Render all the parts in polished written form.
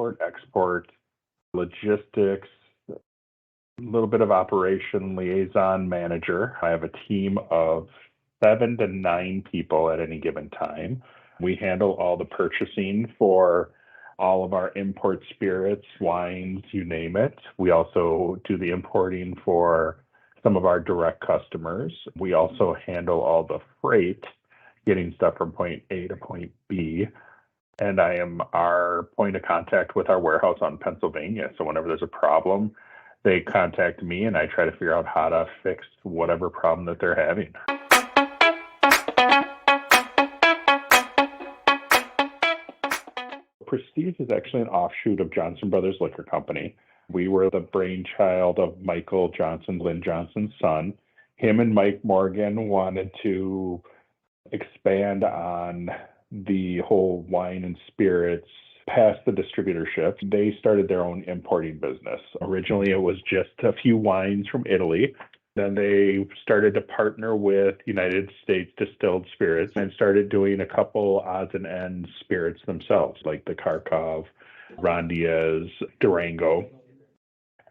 import, export, logistics, a little bit of operation liaison manager. I have a team of 7 to 9 people at any given time. We handle all the purchasing for all of our import spirits, wines, you name it. We also do the importing for some of our direct customers. We also handle all the freight, getting stuff from point A to point B. And I am our point of contact with our warehouse on Pennsylvania. So whenever there's a problem, they contact me and I try to figure out how to fix whatever problem that they're having. Prestige is actually an offshoot of Johnson Brothers Liquor Company. We were the brainchild of Michael Johnson, Lynn Johnson's son. Him and Mike Morgan wanted to expand on the whole wine and spirits past the distributorship. They started their own importing business. Originally, it was just a few wines from Italy. Then they started to partner with United States Distilled Spirits and started doing a couple odds and ends spirits themselves, like the Kharkov, Rondias, Durango.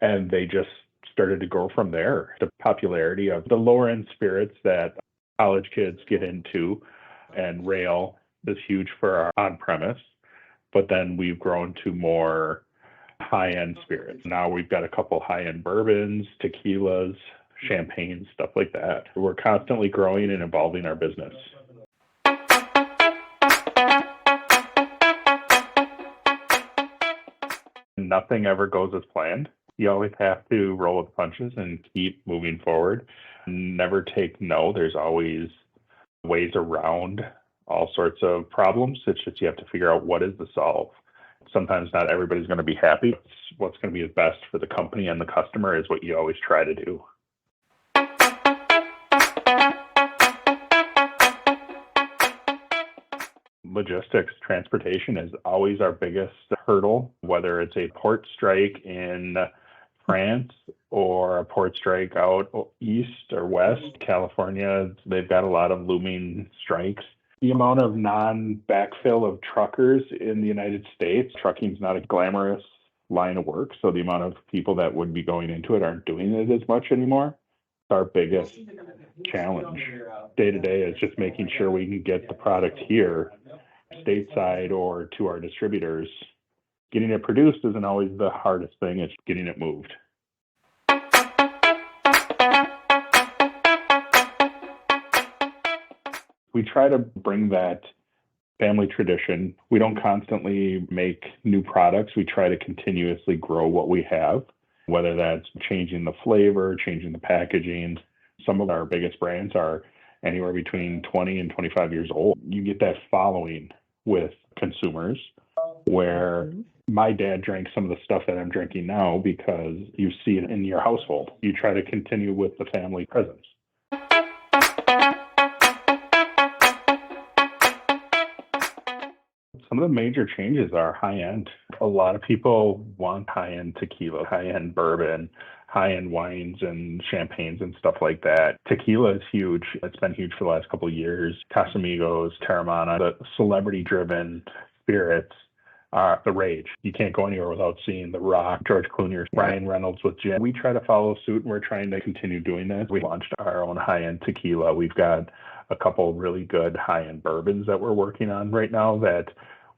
And they just started to grow from there. The popularity of the lower end spirits that college kids get into and rail is huge for our on-premise. But then we've grown to more high-end spirits. Now we've got a couple high-end bourbons, tequilas, champagne, stuff like that. We're constantly growing and evolving our business. Nothing ever goes as planned. You always have to roll with the punches and keep moving forward. Never take no. There's always ways around all sorts of problems. It's just you have to figure out what is the solve. Sometimes not everybody's going to be happy. What's going to be the best for the company and the customer is what you always try to do. Logistics, transportation is always our biggest hurdle, whether it's a port strike in France or a port strike out east or west. California, they've got a lot of looming strikes. The amount of non-backfill of truckers in the United States, trucking is not a glamorous line of work, so the amount of people that would be going into it aren't doing it as much anymore. It's our biggest challenge day to day is just making sure we can get the product here stateside or to our distributors. Getting it produced isn't always the hardest thing, it's getting it moved. We try to bring that family tradition. We don't constantly make new products. We try to continuously grow what we have, whether that's changing the flavor, changing the packaging. Some of our biggest brands are anywhere between 20 and 25 years old. You get that following with consumers where my dad drank some of the stuff that I'm drinking now because you see it in your household. You try to continue with the family presence. Some of the major changes are high-end. A lot of people want high-end tequila, high-end bourbon, high-end wines and champagnes and stuff like that. Tequila is huge. It's been huge for the last couple of years. Casamigos, Terramana, the celebrity-driven spirits are the rage. You can't go anywhere without seeing The Rock, George Clooney, or Ryan Reynolds with gin. We try to follow suit, and we're trying to continue doing that. We launched our own high-end tequila. We've got a couple really good high-end bourbons that we're working on right now that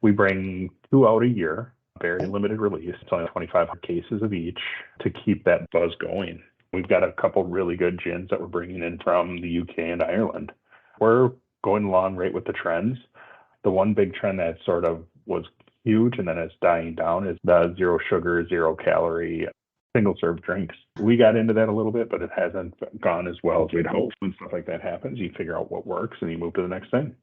we bring 2 out a year, very limited release. It's only 25 cases of each to keep that buzz going. We've got a couple really good gins that we're bringing in from the UK and Ireland. We're going along right with the trends. The one big trend that sort of was huge and then it's dying down is the 0 sugar, 0 calorie single serve drinks. We got into that a little bit, but it hasn't gone as well as we'd hoped. When stuff like that happens, you figure out what works and you move to the next thing.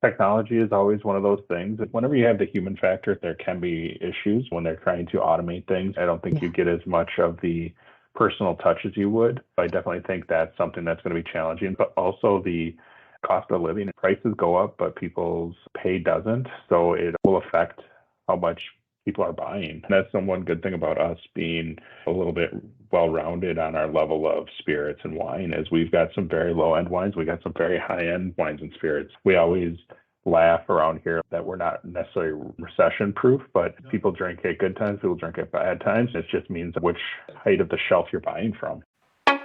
Technology is always one of those things. Whenever you have the human factor, there can be issues when they're trying to automate things. I don't think you get as much of the personal touch as you would. I definitely think that's something that's going to be challenging, but also the cost of living. Prices go up, but people's pay doesn't. So it will affect how much people are buying. And that's the one good thing about us being a little bit well-rounded on our level of spirits and wine is we've got some very low-end wines. We got some very high-end wines and spirits. We always laugh around here that we're not necessarily recession-proof, but people drink at good times, people drink at bad times. It just means which height of the shelf you're buying from. I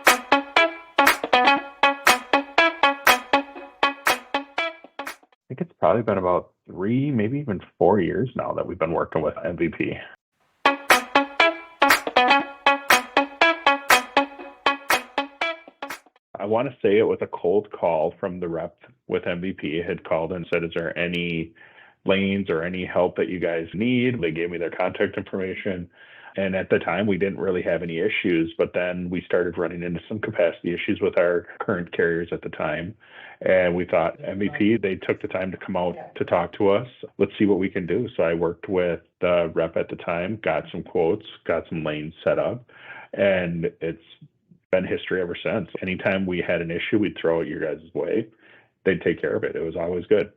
think it's probably been about 3, maybe even 4 years now that we've been working with MVP. I want to say it was a cold call from the rep with MVP. Had called and said, is there any lanes or any help that you guys need? They gave me their contact information. And at the time, we didn't really have any issues, but then we started running into some capacity issues with our current carriers at the time. And we thought, MVP, they took the time to come out to talk to us. Let's see what we can do. So I worked with the rep at the time, got some quotes, got some lanes set up, and it's been history ever since. Anytime we had an issue, we'd throw it your guys' way. They'd take care of it. It was always good.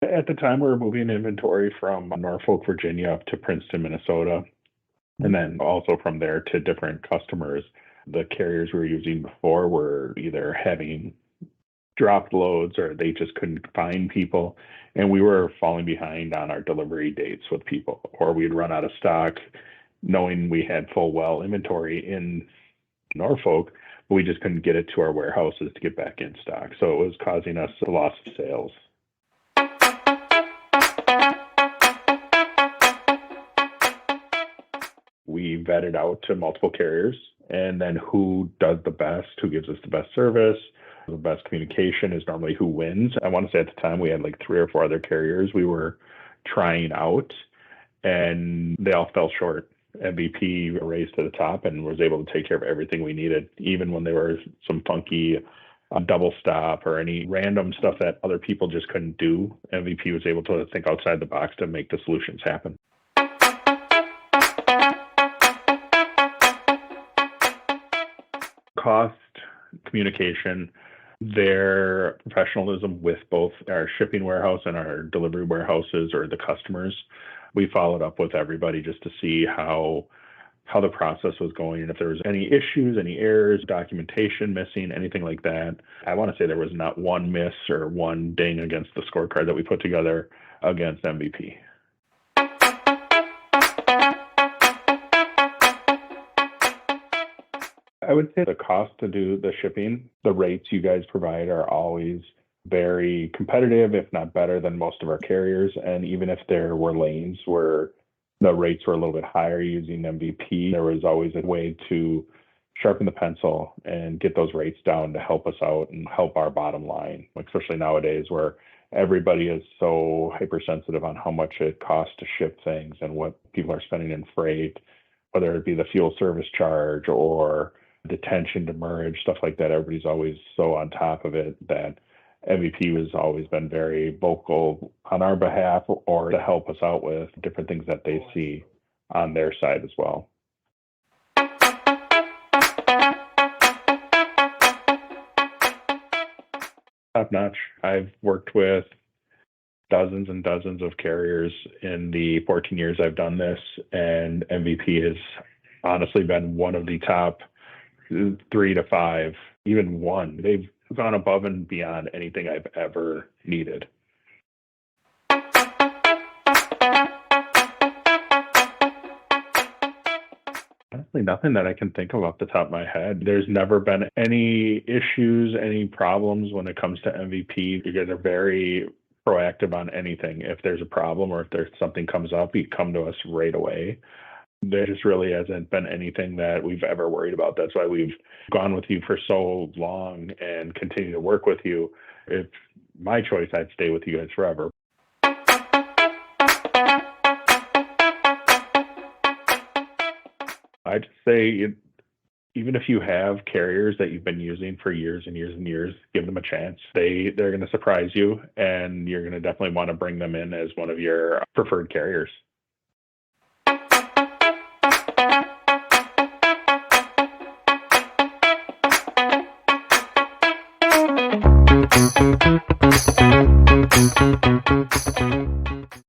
At the time, we were moving inventory from Norfolk, Virginia up to Princeton, Minnesota, and then also from there to different customers. The carriers we were using before were either having dropped loads or they just couldn't find people, and we were falling behind on our delivery dates with people, or we'd run out of stock knowing we had full well inventory in Norfolk, but we just couldn't get it to our warehouses to get back in stock. So it was causing us a loss of sales. We vetted out to multiple carriers, and then who does the best, who gives us the best service, the best communication is normally who wins. I want to say at the time we had like 3 or 4 other carriers we were trying out, and they all fell short. MVP raised to the top and was able to take care of everything we needed, even when there were some funky double stop or any random stuff that other people just couldn't do. MVP was able to think outside the box to make the solutions happen. Cost, communication, their professionalism with both our shipping warehouse and our delivery warehouses or the customers. We followed up with everybody just to see how the process was going and if there was any issues, any errors, documentation missing, anything like that. I want to say there was not one miss or one ding against the scorecard that we put together against MVP. I would say the cost to do the shipping, the rates you guys provide are always very competitive, if not better than most of our carriers. And even if there were lanes where the rates were a little bit higher using MVP, there was always a way to sharpen the pencil and get those rates down to help us out and help our bottom line, especially nowadays where everybody is so hypersensitive on how much it costs to ship things and what people are spending in freight, whether it be the fuel service charge or detention, demurrage, stuff like that. Everybody's always so on top of it that MVP has always been very vocal on our behalf or to help us out with different things that they see on their side as well. Top notch. I've worked with dozens and dozens of carriers in the 14 years I've done this, and MVP has honestly been one of the top 3 to 5, even 1. They've gone above and beyond anything I've ever needed. Honestly, nothing that I can think of off the top of my head. There's never been any issues, any problems when it comes to MVP. You guys are very proactive on anything. If there's a problem or if there's something comes up, you come to us right away. There just really hasn't been anything that we've ever worried about. That's why we've gone with you for so long and continue to work with you. If my choice, I'd stay with you guys forever. I'd just say, even if you have carriers that you've been using for years and years and years, give them a chance. They're going to surprise you, and you're going to definitely want to bring them in as one of your preferred carriers.